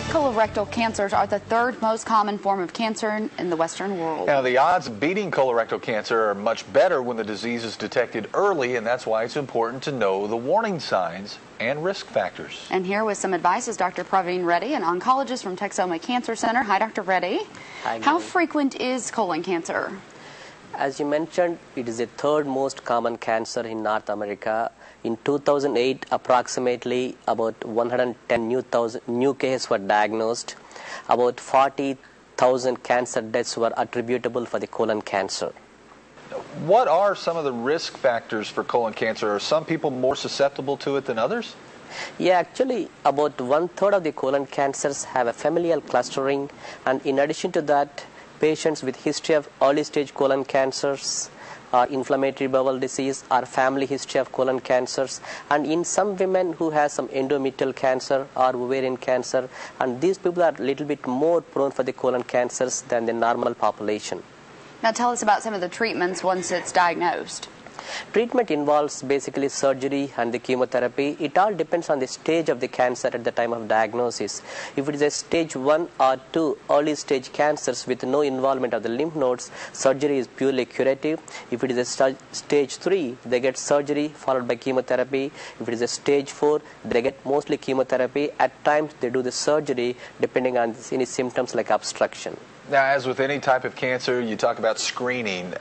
Colorectal cancers are the third most common form of cancer in the Western world. Now, the odds of beating colorectal cancer are much better when the disease is detected early, and that's why it's important to know the warning signs and risk factors. And here with some advice is Dr. Praveen Reddy, an oncologist from Texoma Cancer Center. Hi, Dr. Reddy. Hi, How frequent is colon cancer? As you mentioned, it is the third most common cancer in North America. In 2008, approximately about 110 new cases were diagnosed. About 40,000 cancer deaths were attributable for the colon cancer. What are some of the risk factors for colon cancer? Are some people more susceptible to it than others? Yeah, actually, about 1/3 of the colon cancers have a familial clustering, and in addition to that, patients with history of early stage colon cancers or inflammatory bowel disease or family history of colon cancers, and in some women who have some endometrial cancer or ovarian cancer, and these people are a little bit more prone for the colon cancers than the normal population. Now tell us about some of the treatments once it's diagnosed. Treatment involves basically surgery and the chemotherapy. It all depends on the stage of the cancer at the time of diagnosis. If it is a stage 1 or 2 early stage cancers with no involvement of the lymph nodes, surgery is purely curative. If it is a stage 3, they get surgery followed by chemotherapy. If it is a stage 4, they get mostly chemotherapy. At times they do the surgery depending on any symptoms like obstruction. Now, as with any type of cancer, you talk about screening.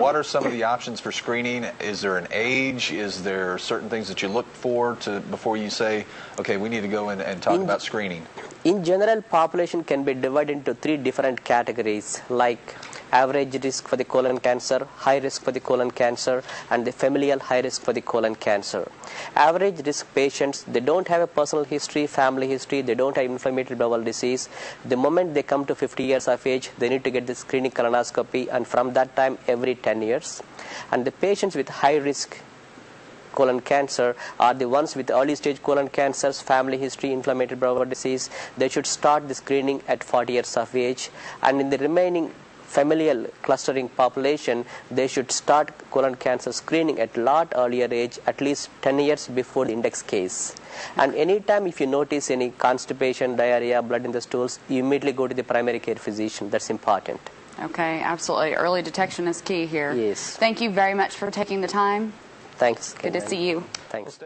What are some of the options for screening? Is there an age? Is there certain things that you look for before you say, okay, we need to go and talk about screening? In general, population can be divided into 3 different categories, like average risk for the colon cancer, high risk for the colon cancer, and the familial high risk for the colon cancer. Average risk patients, they don't have a personal history, family history, they don't have inflammatory bowel disease. The moment they come to 50 years of age, they need to get the screening colonoscopy, and from that time every 10 years. And the patients with high risk colon cancer are the ones with early stage colon cancers, family history, inflammatory bowel disease. They should start the screening at 40 years of age, and in the remaining familial clustering population, they should start colon cancer screening at a lot earlier age, at least 10 years before the index case. And anytime if you notice any constipation, diarrhea, blood in the stools, you immediately go to the primary care physician. That's important. Okay, absolutely. Early detection is key here. Yes. Thank you very much for taking the time. Thanks. Good to see you. Thanks.